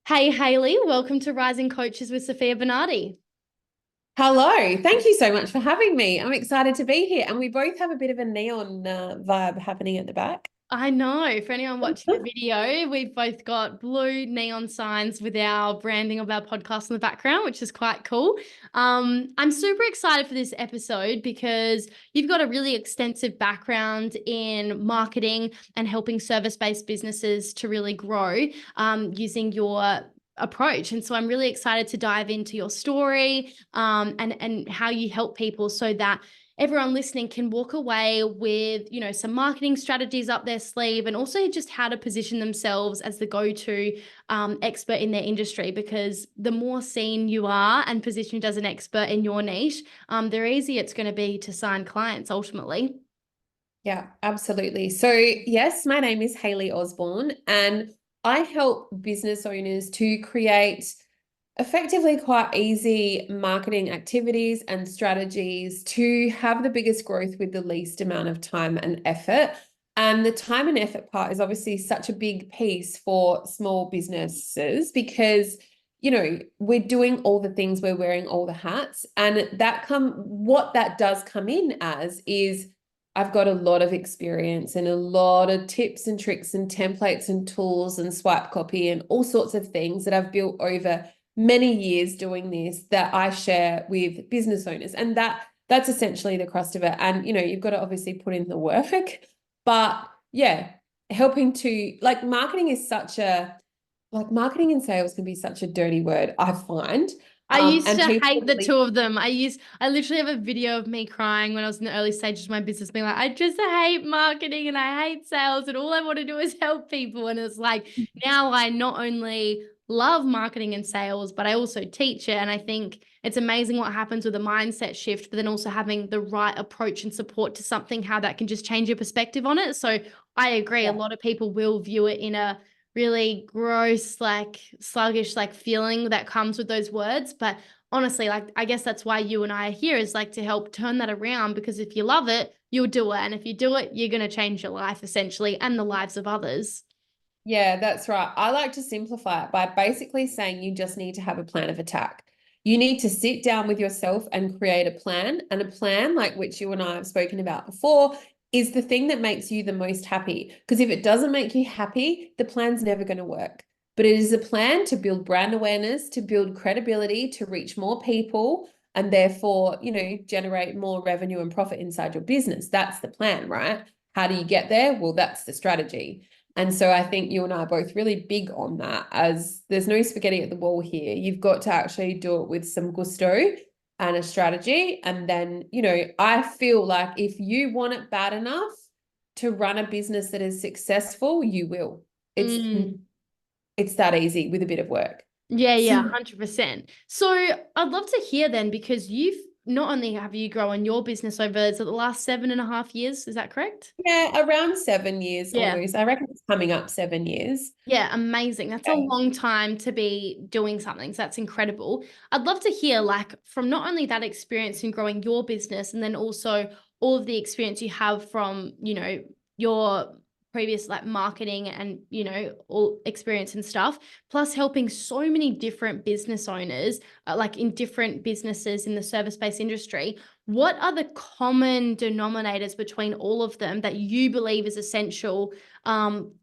Hey, Hayley, welcome to Rising Coaches with Sophia Bernardi. Hello, thank you so much for having me. I'm excited to be here, and we both have a bit of a neon vibe happening at the back. I know for anyone watching the video, we've both got blue neon signs with our branding of our podcast in the background, which is quite cool. I'm super excited for this episode because you've got a really extensive background in marketing and helping service-based businesses to really grow using your approach. And so I'm really excited to dive into your story and how you help people so that everyone listening can walk away with, some marketing strategies up their sleeve and also just how to position themselves as the go-to expert in their industry. Because the more seen you are and positioned as an expert in your niche, the easier it's going to be to sign clients ultimately. Yeah, absolutely. So, yes, my name is Hayley Osborne, and I help business owners to create effectively quite easy marketing activities and strategies to have the biggest growth with the least amount of time and effort. And the time and effort part is obviously such a big piece for small businesses because we're doing all the things, we're wearing all the hats, and what that does come in as is I've got a lot of experience and a lot of tips and tricks and templates and tools and swipe copy and all sorts of things that I've built over many years doing this that I share with business owners. And that's essentially the crust of it. And you've got to obviously put in the work. But yeah, helping to marketing and sales can be such a dirty word, I find. I used And to people hate the really, two of them. I literally have a video of me crying when I was in the early stages of my business, being like, I just hate marketing and I hate sales, and all I want to do is help people. And it's like now I not only love marketing and sales, but I also teach it. And I think it's amazing what happens with a mindset shift, but then also having the right approach and support to something, how that can just change your perspective on it. So I agree, a yeah. lot of people will view it in a really gross, like sluggish, like feeling that comes with those words. But honestly, like I guess that's why you and I are here, is like to help turn that around, because if you love it, you'll do it. And if you do it, you're going to change your life essentially and the lives of others. Yeah, that's right. I like to simplify it by basically saying you just need to have a plan of attack. You need to sit down with yourself and create a plan. And a plan, like which you and I have spoken about before, is the thing that makes you the most happy. Because if it doesn't make you happy, the plan's never going to work. But it is a plan to build brand awareness, to build credibility, to reach more people, and therefore, generate more revenue and profit inside your business. That's the plan, right? How do you get there? Well, that's the strategy. And so I think you and I are both really big on that, as there's no spaghetti at the wall here. You've got to actually do it with some gusto and a strategy. And then, I feel like if you want it bad enough to run a business that is successful, you will. It's Mm. it's that easy with a bit of work. Yeah, yeah, So 100%. So I'd love to hear then, because you've not only have you grown your business over, is it the last 7.5 years? Is that correct? yeah, around 7 years Yeah. almost. I reckon it's coming up 7 years. Yeah, amazing. That's a Yeah. long time to be doing something. So that's incredible. I'd love to hear, like, from not only that experience in growing your business, and then also all of the experience you have from, your previous like marketing and, all experience and stuff, plus helping so many different business owners, like in different businesses in the service-based industry. What are the common denominators between all of them that you believe is essential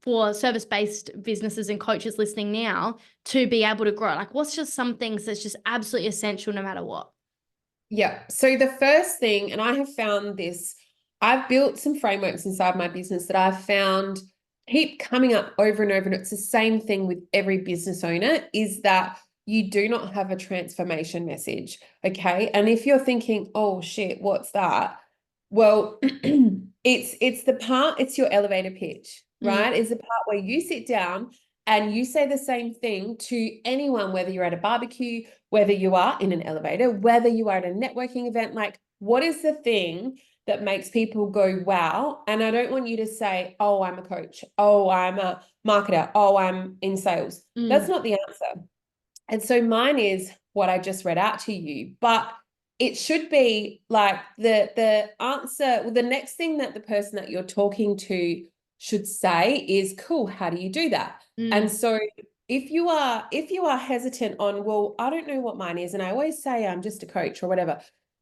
for service-based businesses and coaches listening now to be able to grow? Like, what's just some things that's just absolutely essential no matter what? Yeah. So the first thing, and I have found this, I've built some frameworks inside my business that I've found keep coming up over and over. And it's the same thing with every business owner, is that you do not have a transformation message. Okay. And if you're thinking, oh shit, what's that? Well, it's your elevator pitch, Mm, right? It's the part where you sit down and you say the same thing to anyone, whether you're at a barbecue, whether you are in an elevator, whether you are at a networking event. Like, what is the thing that makes people go, wow? And I don't want you to say, oh, I'm a coach. Oh, I'm a marketer. Oh, I'm in sales. That's mm, not the answer. And so mine is what I just read out to you. But it should be like the answer, well, the next thing that the person that you're talking to should say is, cool, how do you do that? And mm, so if you are hesitant on, well, I don't know what mine is, and I always say I'm just a coach or whatever,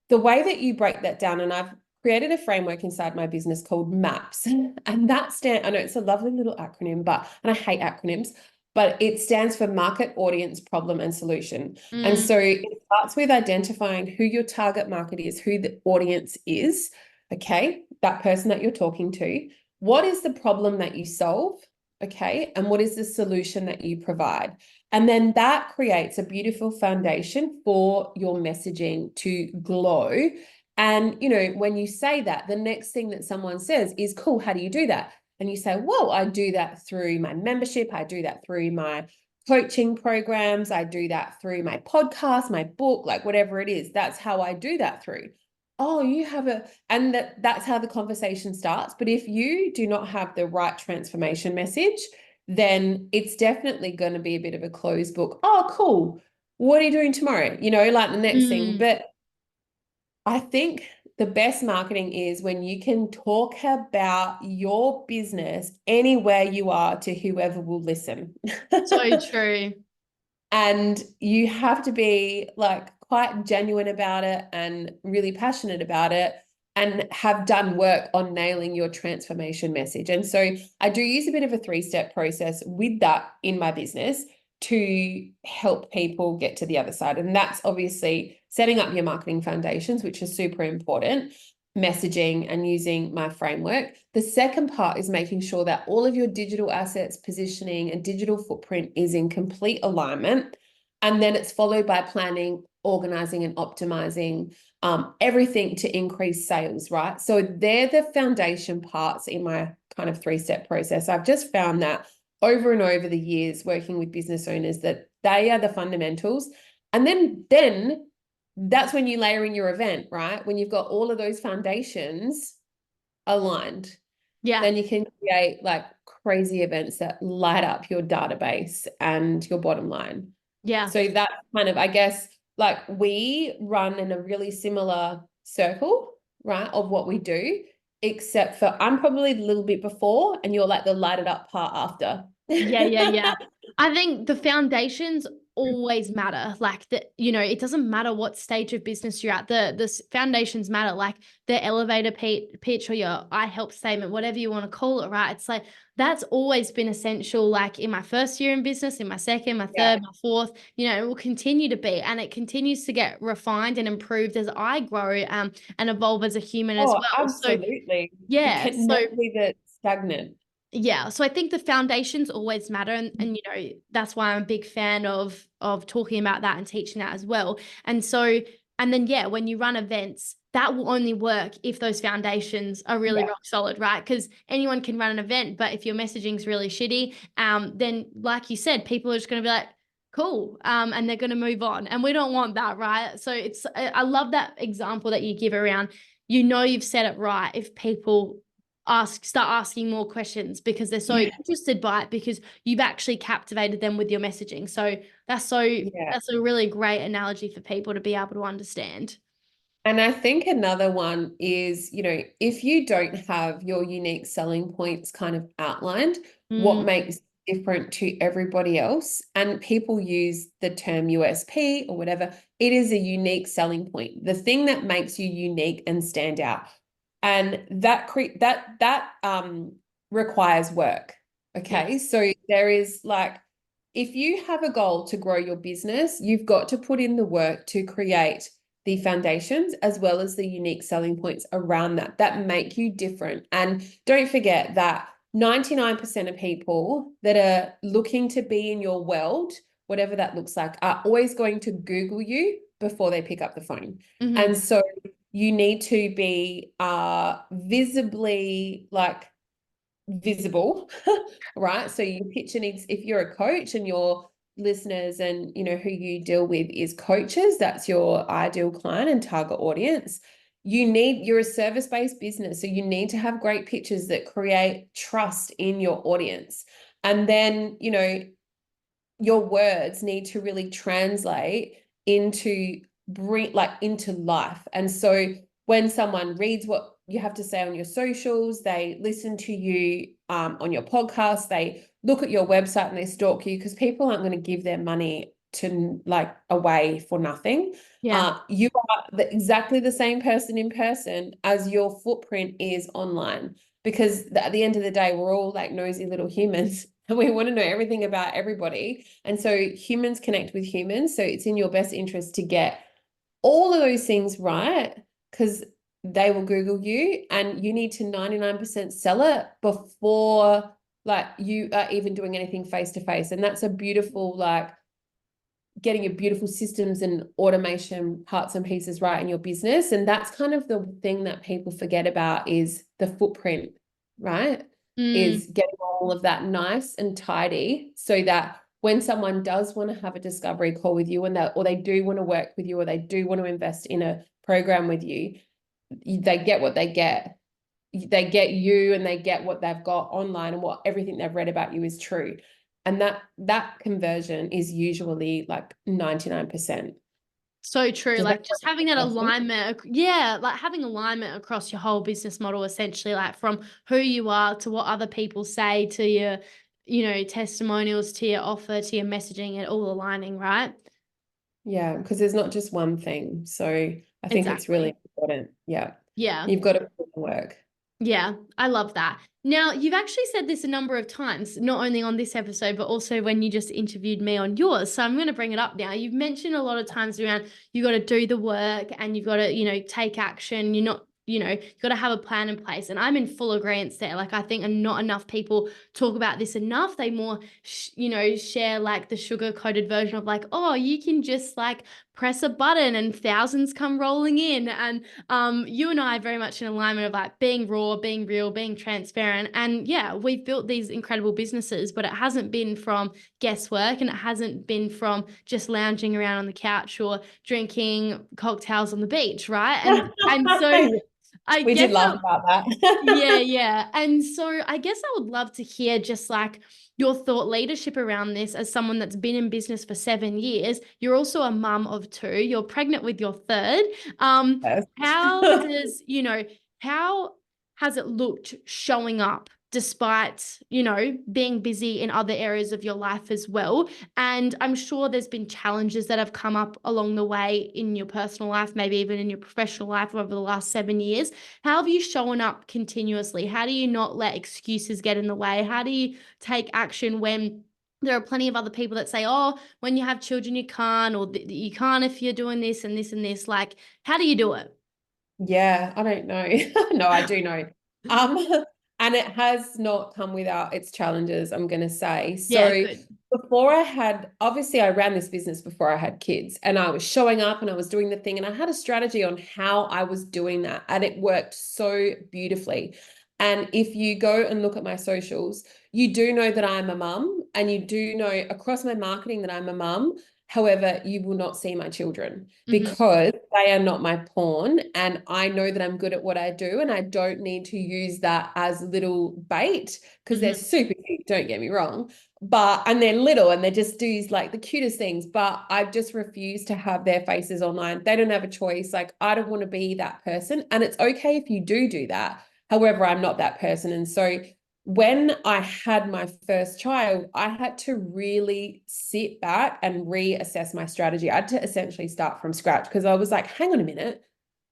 the way that you break that down, and I've created a framework inside my business called MAPS, and that I know it's a lovely little acronym, and I hate acronyms, but it stands for market, audience, problem, and solution. And Mm, so it starts with identifying who your target market is, who the audience is, okay, that person that you're talking to. What is the problem that you solve? Okay, and what is the solution that you provide? And then that creates a beautiful foundation for your messaging to glow. And, you know, when you say that, the next thing that someone says is, cool, how do you do that? And you say, well, I do that through my membership. I do that through my coaching programs. I do that through my podcast, my book, like whatever it is. That's how I do that through. Oh, you have and that's how the conversation starts. But if you do not have the right transformation message, then it's definitely going to be a bit of a closed book. Oh, cool. What are you doing tomorrow? You know, like the next thing. mm. But I think the best marketing is when you can talk about your business anywhere you are to whoever will listen. So true. And you have to be like quite genuine about it and really passionate about it and have done work on nailing your transformation message. And so I do use a bit of a 3-step process with that in my business to help people get to the other side. And that's obviously setting up your marketing foundations, which is super important, messaging and using my framework. The second part is making sure that all of your digital assets, positioning, and digital footprint is in complete alignment. And then it's followed by planning, organizing, and optimizing everything to increase sales, right? So they're the foundation parts in my kind of 3-step process. I've just found that over and over the years working with business owners that they are the fundamentals. And then that's when you layer in your event, right? When you've got all of those foundations aligned, Yeah. then you can create like crazy events that light up your database and your bottom line. Yeah. So that's kind of, I guess, like we run in a really similar circle, right, of what we do, except for I'm probably a little bit before and you're like the lighted up part after. Yeah, yeah, yeah. I think the foundations always matter. Like that, you know, it doesn't matter what stage of business you're at. The foundations matter. Like the elevator pitch or your I help statement, whatever you want to call it, right? It's like that's always been essential. Like in my first year in business, in my second, my Yeah. third, my fourth, you know, it will continue to be, and it continues to get refined and improved as I grow and evolve as a human as Oh, well. So absolutely. It yeah, can so never be that stagnant. yeah, so I think the foundations always matter, and you know that's why I'm a big fan of talking about that and teaching that as well. And so and then yeah, when you run events, that will only work if those foundations are really Yeah. rock solid, right? Because anyone can run an event, but if your messaging's really shitty, then like you said, people are just going to be like, cool, and they're going to move on, and we don't want that, right? So I love that example that you give around. You know, you've said it right if people start asking more questions because they're so Yeah. interested by it because you've actually captivated them with your messaging. So that's Yeah. that's a really great analogy for people to be able to understand. And I think another one is, you know, if you don't have your unique selling points kind of outlined, what Mm, makes different to everybody else, and people use the term USP or whatever, it is a unique selling point, the thing that makes you unique and stand out. And that requires work. yeah. Okay. So there is like, if you have a goal to grow your business, you've got to put in the work to create the foundations as well as the unique selling points around that make you different. And don't forget that 99% of people that are looking to be in your world, whatever that looks like, are always going to Google you before they pick up the phone. Mm-hmm. And so you need to be visibly like visible, right? So your picture needs, if you're a coach and your listeners and you know who you deal with is coaches, that's your ideal client and target audience. You're a service-based business, so you need to have great pictures that create trust in your audience. And then, you know, your words need to really translate into into life. And so when someone reads what you have to say on your socials, they listen to you on your podcast, they look at your website and they stalk you, because people aren't going to give their money to like away for nothing. Yeah. You are exactly the same person in person as your footprint is online, because at the end of the day, we're all like nosy little humans and we want to know everything about everybody. And so humans connect with humans. So it's in your best interest to get all of those things right, because they will Google you, and you need to 99% sell it before like you are even doing anything face to face. And that's a beautiful, like, getting your beautiful systems and automation parts and pieces right in your business. And that's kind of the thing that people forget about, is the footprint, right? Is getting all of that nice and tidy, so that when someone does want to have a discovery call with you, and that, or they do want to work with you, or they do want to invest in a program with you, they get what they get. They get you, and they get what they've got online, and what everything they've read about you is true. And that conversion is usually like 99%. So true. Does Like that just having that make sense? alignment. Yeah. Like having alignment across your whole business model, essentially, like from who you are to what other people say, to your, testimonials, to your offer, to your messaging, and all aligning, right? Yeah, because there's not just one thing. So I think it's really Exactly. important. Yeah. Yeah. You've got to put in work. Yeah, I love that. Now, you've actually said this a number of times, not only on this episode, but also when you just interviewed me on yours. So I'm going to bring it up now. You've mentioned a lot of times around you got to do the work and you've got to, take action. You're not, you've got to have a plan in place. And I'm in full agreement there. Like, I think not enough people talk about this enough. They more, share like the sugar coated version of like, oh, you can just like press a button and thousands come rolling in. And you and I are very much in alignment of like being raw, being real, being transparent. And yeah, we've built these incredible businesses, but it hasn't been from guesswork, and it hasn't been from just lounging around on the couch or drinking cocktails on the beach, right? And so I We did guess laugh about yeah, that. yeah. And so I guess I would love to hear just like your thought leadership around this, as someone that's been in business for 7 years. You're also a mum of two. You're pregnant with your third. Yes. How does, how has it looked showing up despite, being busy in other areas of your life as well? And I'm sure there's been challenges that have come up along the way in your personal life, maybe even in your professional life over the last 7 years. How have you shown up continuously? How do you not let excuses get in the way? How do you take action when there are plenty of other people that say, oh, when you have children, you can't, or you can't if you're doing this and this and this? Like, how do you do it? Yeah, I don't know. No, I do know. And it has not come without its challenges, I'm going to say. Yeah, So good. before obviously I ran this business before I had kids, and I was showing up and I was doing the thing, and I had a strategy on how I was doing that, and it worked so beautifully. And if you go and look at my socials, you do know that I'm a mum, and you do know across my marketing that I'm a mum. However, you will not see my children, because they are not my pawn, and I know that I'm good at what I do, and I don't need to use that as little bait, because they're super cute, don't get me wrong, and they're little and they just do like the cutest things, but I've just refused to have their faces online. They don't have a choice. Like, I don't want to be that person, and it's okay if you do that. However, I'm not that person. And so when I had my first child, I had to really sit back and reassess my strategy. I had to essentially start from scratch, because I was like, hang on a minute,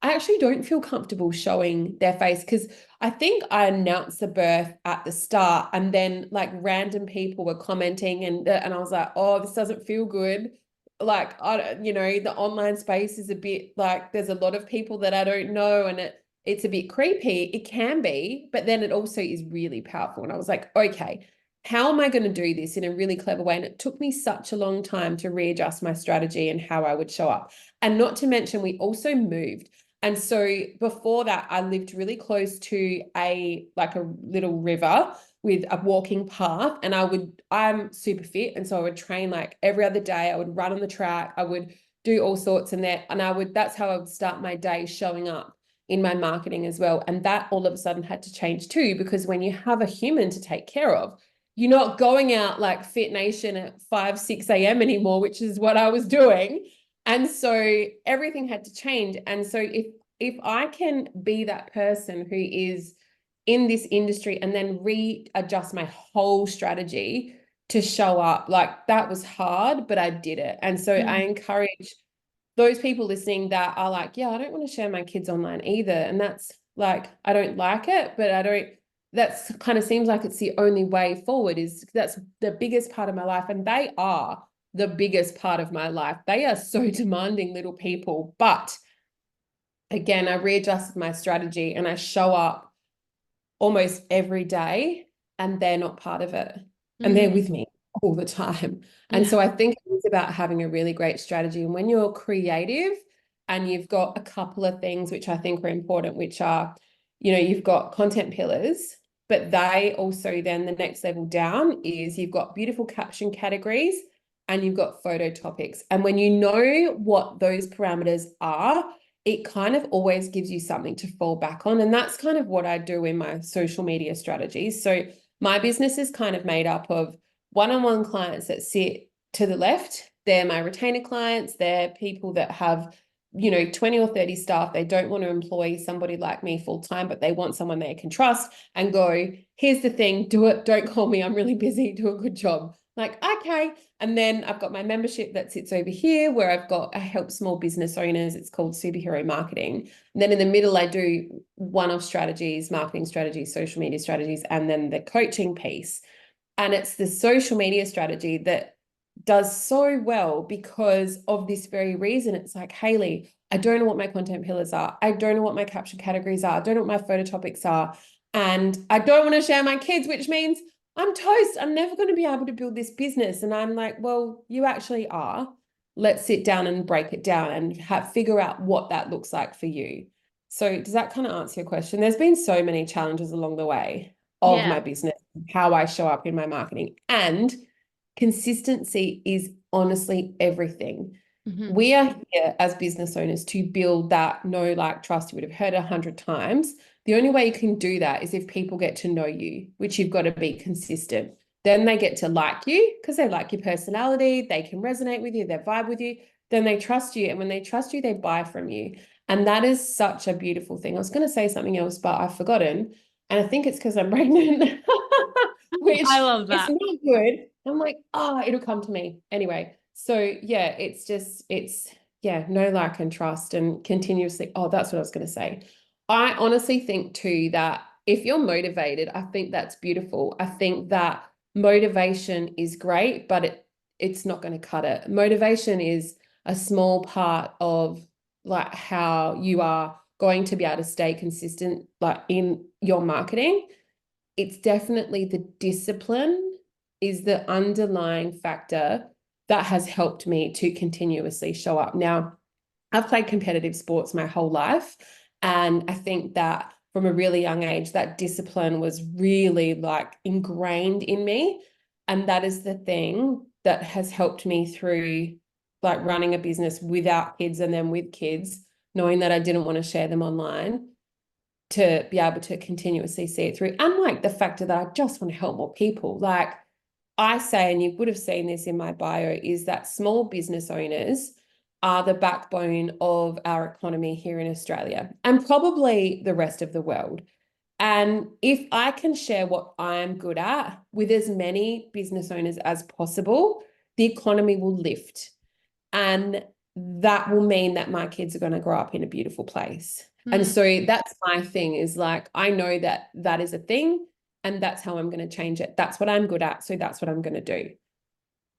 I actually don't feel comfortable showing their face, because I think I announced the birth at the start, and then like random people were commenting, and I was like, oh, this doesn't feel good. Like, the online space is a bit like, there's a lot of people that I don't know, and it's a bit creepy. It can be, but then it also is really powerful. And I was like, okay, how am I going to do this in a really clever way? And it took me such a long time to readjust my strategy and how I would show up. And not to mention, we also moved. And so before that, I lived really close to a little river with a walking path. And I'm super fit. And so I would train like every other day. I would run on the track. I would do all sorts in there. And that's how I would start my day, showing up in my marketing as well. And that all of a sudden had to change too, because when you have a human to take care of, you're not going out like Fit Nation at 5, 6 a.m. anymore, which is what I was doing. And so everything had to change. And so if if I can be that person who is in this industry and then readjust my whole strategy to show up, like that was hard, but I did it. And so I encourage those people listening that are like, yeah, I don't want to share my kids online either. And that's like, I don't like it, but that's kind of seems like it's the only way forward. Is that's the biggest part of my life. And they are the biggest part of my life. They are so demanding little people. But again, I readjusted my strategy and I show up almost every day and they're not part of it. And they're with me all the time. And so I think it's about having a really great strategy. And when you're creative and you've got a couple of things which I think are important, which are, you've got content pillars, but they also then the next level down is you've got beautiful caption categories and you've got photo topics. And when you know what those parameters are, it kind of always gives you something to fall back on. And that's kind of what I do in my social media strategies. So my business is kind of made up of one-on-one clients that sit to the left. They're my retainer clients. They're people that have, 20 or 30 staff. They don't want to employ somebody like me full time, but they want someone they can trust and go, here's the thing, do it. Don't call me. I'm really busy. Do a good job. Like, okay. And then I've got my membership that sits over here where I help small business owners. It's called Superhero Marketing. And then in the middle, I do one-off strategies, marketing strategies, social media strategies, and then the coaching piece. And it's the social media strategy that does so well because of this very reason. It's like, Hayley, I don't know what my content pillars are. I don't know what my caption categories are. I don't know what my photo topics are. And I don't want to share my kids, which means I'm toast. I'm never going to be able to build this business. And I'm like, well, you actually are. Let's sit down and break it down and figure out what that looks like for you. So does that kind of answer your question? There's been so many challenges along the way of my business, how I show up in my marketing, and consistency is honestly everything. We are here as business owners to build that know, like, trust. You would have heard 100 times. The only way you can do that is if people get to know you, which you've got to be consistent. Then they get to like you because they like your personality. They can resonate with you. They vibe with you. Then they trust you. And when they trust you, they buy from you. And that is such a beautiful thing. I was going to say something else, but I've forgotten. And I think it's because I'm pregnant, which I love that. it's not good. I'm like, it'll come to me. Anyway, so yeah, know, like, and trust and continuously. Oh, that's what I was going to say. I honestly think too that if you're motivated, I think that's beautiful. I think that motivation is great, but it's not going to cut it. Motivation is a small part of like how you are going to be able to stay consistent, like in your marketing. It's definitely the discipline is the underlying factor that has helped me to continuously show up. Now, I've played competitive sports my whole life, and I think that from a really young age, that discipline was really like ingrained in me. And that is the thing that has helped me through like running a business without kids and then with kids, knowing that I didn't want to share them online, to be able to continuously see it through. And like the factor that I just want to help more people. Like I say, and you would have seen this in my bio, is that small business owners are the backbone of our economy here in Australia and probably the rest of the world. And if I can share what I'm good at with as many business owners as possible, the economy will lift. And that will mean that my kids are going to grow up in a beautiful place. And so that's my thing, is like, I know that that is a thing and that's how I'm going to change it. That's what I'm good at. So that's what I'm going to do.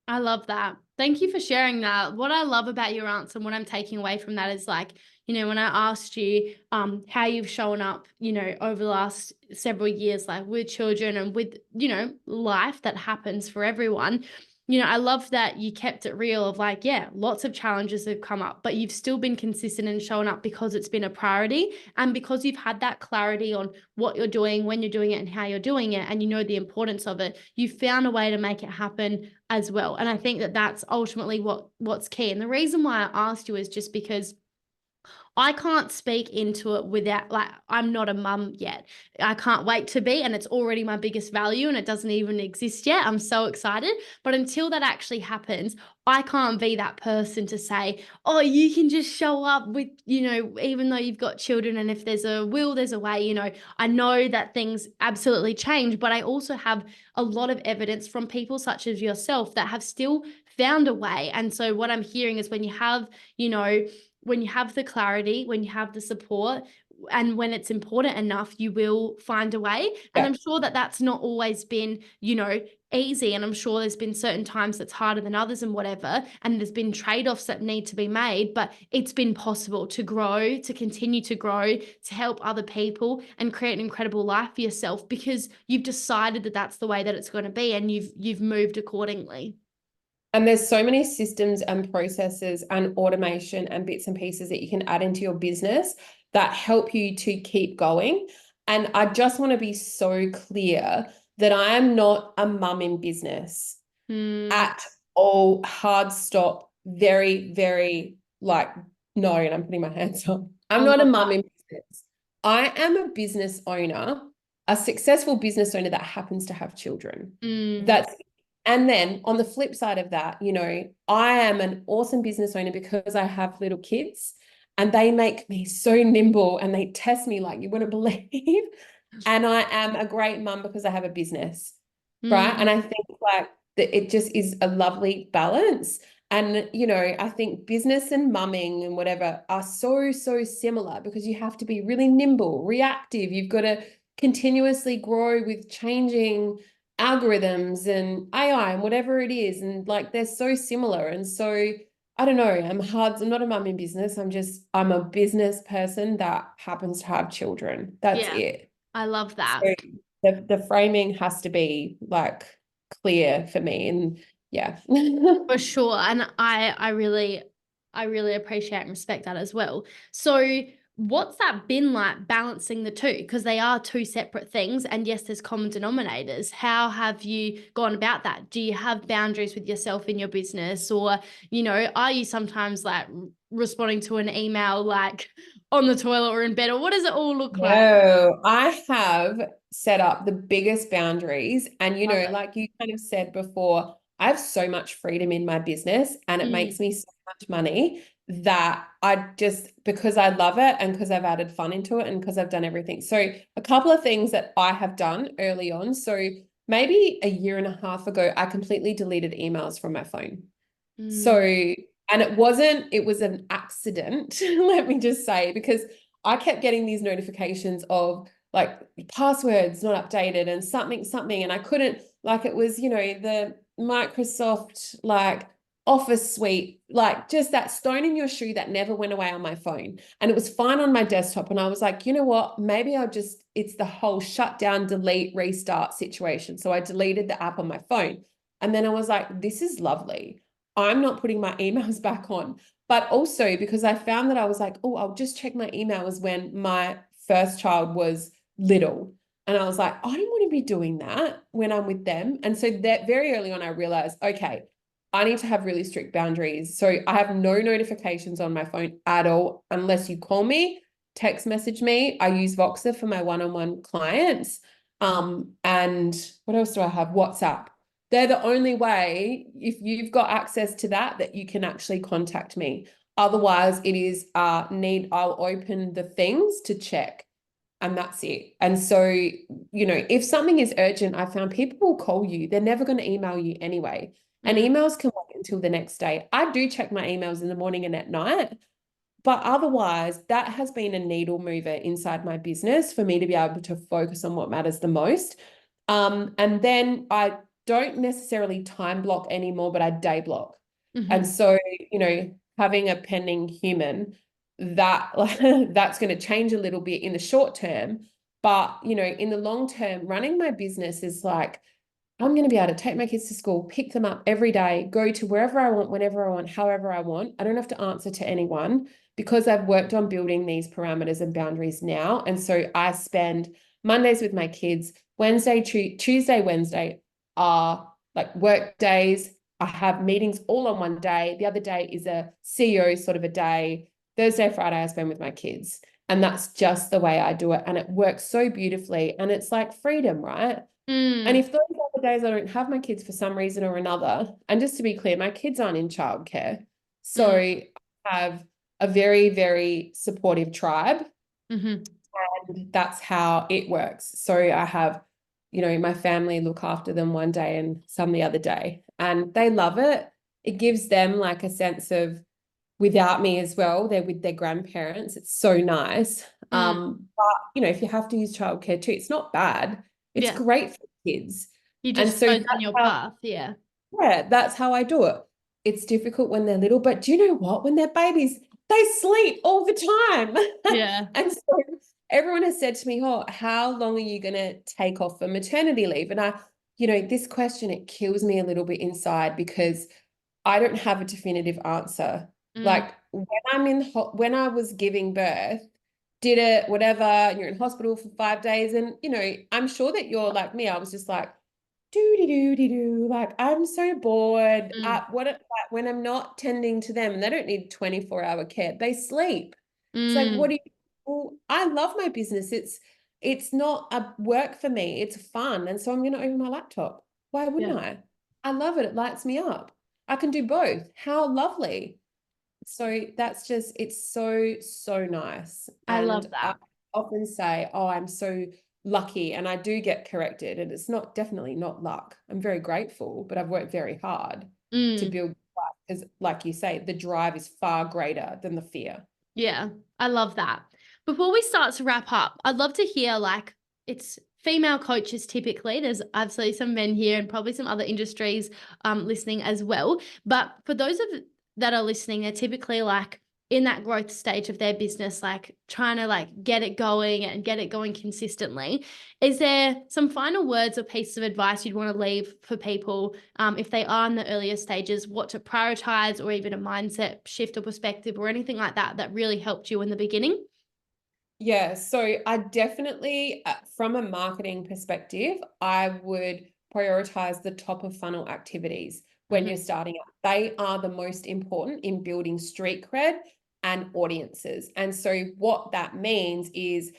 I love that. Thank you for sharing that. What I love about your answer and what I'm taking away from that is like, when I asked you how you've shown up, over the last several years, like with children and with, life that happens for everyone. I love that you kept it real of like, yeah, lots of challenges have come up, but you've still been consistent and shown up because it's been a priority and because you've had that clarity on what you're doing, when you're doing it and how you're doing it. And the importance of it. You found a way to make it happen as well. And I think that that's ultimately what's key. And the reason why I asked you is just because I can't speak into it without, like, I'm not a mum yet. I can't wait to be, and it's already my biggest value and it doesn't even exist yet. I'm so excited. But until that actually happens, I can't be that person to say, oh, you can just show up with, even though you've got children, and if there's a will, there's a way. I know that things absolutely change, but I also have a lot of evidence from people such as yourself that have still found a way. And so what I'm hearing is you know, when you have the clarity, when you have the support, and when it's important enough, you will find a way. And Yeah. I'm sure that that's not always been, easy. And I'm sure there's been certain times that's harder than others and whatever. And there's been trade-offs that need to be made, but it's been possible to grow, to continue to grow, to help other people and create an incredible life for yourself because you've decided that that's the way that it's going to be, and you've moved accordingly. And there's so many systems and processes and automation and bits and pieces that you can add into your business that help you to keep going. And I just want to be so clear that I am not a mum in business at all. Hard stop. Very, very like, no, and I'm putting my hands up. I'm not a mum in business. I am a business owner, a successful business owner that happens to have children. That's And then on the flip side of that, I am an awesome business owner because I have little kids and they make me so nimble and they test me like you wouldn't believe. And I am a great mum because I have a business, right? And I think like that it just is a lovely balance. And, I think business and mumming and whatever are so, so similar because you have to be really nimble, reactive. You've got to continuously grow with changing algorithms and AI and whatever it is. And like, they're so similar. And so I don't know, I'm not a mum in business. I'm a business person that happens to have children. That's it. I love that. So the framing has to be like clear for me. And yeah. For sure. And I really appreciate and respect that as well. So what's that been like balancing the two? Because they are two separate things. And yes, there's common denominators. How have you gone about that? Do you have boundaries with yourself in your business? Or, are you sometimes like responding to an email like on the toilet or in bed? Or what does it all look like? No, I have set up the biggest boundaries. And, like you kind of said before, I have so much freedom in my business and it makes me so much money that because I love it and because I've added fun into it and because I've done everything. So a couple of things that I have done early on. So maybe a year and a half ago, I completely deleted emails from my phone. So, and it was an accident, let me just say, because I kept getting these notifications of like passwords not updated and something. And I couldn't, like, it was, the Microsoft, like, Office suite, like just that stone in your shoe that never went away on my phone. And it was fine on my desktop. And I was like, you know what? Maybe it's the whole shut down, delete, restart situation. So I deleted the app on my phone. And then I was like, this is lovely. I'm not putting my emails back on. But also because I found that I was like, oh, I'll just check my emails when my first child was little. And I was like, I don't want to be doing that when I'm with them. And so that very early on, I realized, okay, I need to have really strict boundaries. So I have no notifications on my phone at all, unless you call me, text message me. I use Voxer for my one-on-one clients. And what else do I have? WhatsApp. They're the only way, if you've got access to that you can actually contact me. Otherwise, it is I'll open the things to check. And that's it. And so, if something is urgent, I found people will call you. They're never going to email you anyway. And emails can wait until the next day. I do check my emails in the morning and at night. But otherwise, that has been a needle mover inside my business for me to be able to focus on what matters the most. And then I don't necessarily time block anymore, but I day block. And so, having a pending human, that's going to change a little bit in the short term. But, in the long term, running my business is like, I'm going to be able to take my kids to school, pick them up every day, go to wherever I want, whenever I want, however I want. I don't have to answer to anyone because I've worked on building these parameters and boundaries now. And so I spend Mondays with my kids, Tuesday, Wednesday are like work days. I have meetings all on one day. The other day is a CEO sort of a day. Thursday, Friday, I spend with my kids. And that's just the way I do it. And it works so beautifully. And it's like freedom, right? And if those other days I don't have my kids for some reason or another, and just to be clear, my kids aren't in childcare. So I have a very, very supportive tribe. And that's how it works. So I have, my family look after them one day and some the other day. And they love it. It gives them like a sense of without me as well. They're with their grandparents. It's so nice. But if you have to use childcare too, it's not bad. It's great for kids. You just chose on your path. Yeah. Yeah, that's how I do it. It's difficult when they're little, but do you know what? When they're babies, they sleep all the time. Yeah. And so everyone has said to me, oh, how long are you going to take off for maternity leave? And this question, it kills me a little bit inside because I don't have a definitive answer. Like when I was giving birth, did it, whatever, you're in hospital for 5 days. And, I'm sure that you're like me. I was just like, do like I'm so bored. When I'm not tending to them, and they don't need 24-hour care, they sleep. It's like, what do you? Well, I love my business. It's not a work for me. It's fun, and so I'm going to open my laptop. Why wouldn't I? I love it. It lights me up. I can do both. How lovely. So that's just, it's so nice. I love that. I often say, oh, I'm so lucky, and I do get corrected, and it's definitely not luck. I'm very grateful, but I've worked very hard to build life because, like you say, the drive is far greater than the fear. Yeah, I love that. Before we start to wrap up, I'd love to hear, like, it's female coaches typically. There's absolutely some men here and probably some other industries listening as well. But for those that are listening, they're typically like in that growth stage of their business, like trying to like get it going and get it going consistently. Is there some final words or pieces of advice you'd want to leave for people if they are in the earlier stages, what to prioritize, or even a mindset shift or perspective or anything like that that really helped you in the beginning? Yeah, so I definitely, from a marketing perspective, I would prioritize the top of funnel activities when you're starting out. They are the most important in building street cred and audiences. And so what that means is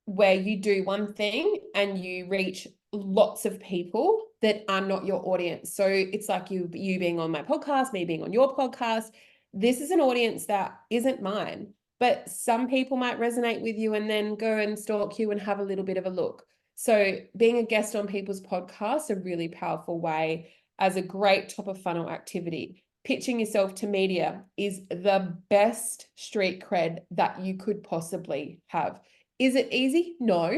where you do one thing and you reach lots of people that are not your audience. So it's like you being on my podcast, me being on your podcast. This is an audience that isn't mine, but some people might resonate with you and then go and stalk you and have a little bit of a look. So being a guest on people's podcasts, a really powerful way as a great top of funnel activity. Pitching yourself to media is the best street cred that you could possibly have. Is it easy? No.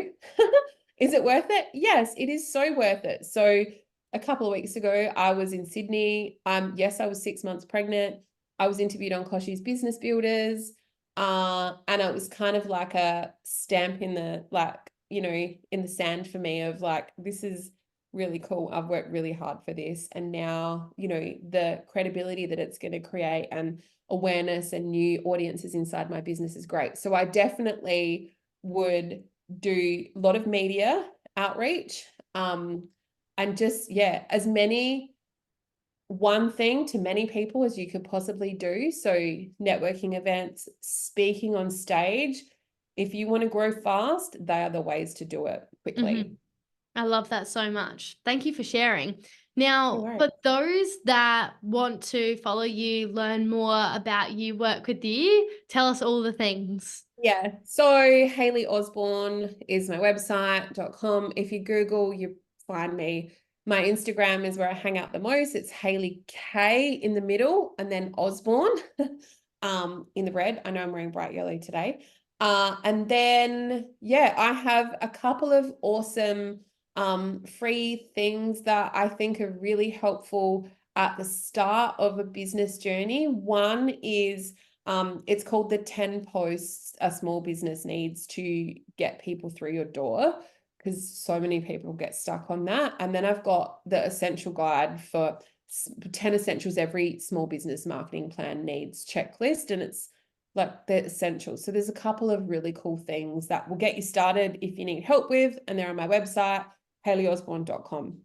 Is it worth it? Yes, it is so worth it. So a couple of weeks ago, I was in Sydney. Yes, I was 6 months pregnant. I was interviewed on Koshy's Business Builders. And it was kind of like a stamp in the, in the sand for me of like, this is really cool. I've worked really hard for this. And now, the credibility that it's going to create and awareness and new audiences inside my business is great. So I definitely would do a lot of media outreach, and just, as many one thing to many people as you could possibly do. So networking events, speaking on stage. If you want to grow fast, they are the ways to do it quickly. I love that so much. Thank you for sharing. Now, for those that want to follow you, learn more about you, work with you, tell us all the things. Yeah. So Hayley Osborne is my website.com. If you Google, you find me. My Instagram is where I hang out the most. It's Hayley K in the middle and then Osborne in the red. I know I'm wearing bright yellow today. And then, I have a couple of awesome free things that I think are really helpful at the start of a business journey. One is it's called the 10 posts a small business needs to get people through your door, because so many people get stuck on that. And then I've got the essential guide for 10 essentials every small business marketing plan needs checklist, and it's like the essentials. So there's a couple of really cool things that will get you started if you need help with, and they're on my website, hayleyosborne.com.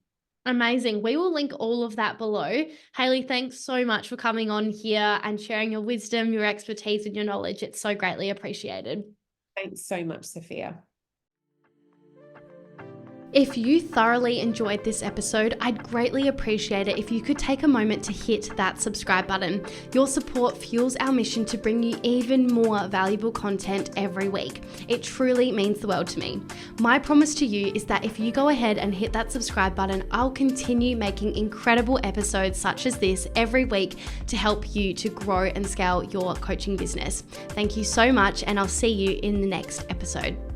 Amazing. We will link all of that below. Hayley, thanks so much for coming on here and sharing your wisdom, your expertise, and your knowledge. It's so greatly appreciated. Thanks so much, Sophia. If you thoroughly enjoyed this episode, I'd greatly appreciate it if you could take a moment to hit that subscribe button. Your support fuels our mission to bring you even more valuable content every week. It truly means the world to me. My promise to you is that if you go ahead and hit that subscribe button, I'll continue making incredible episodes such as this every week to help you to grow and scale your coaching business. Thank you so much, and I'll see you in the next episode.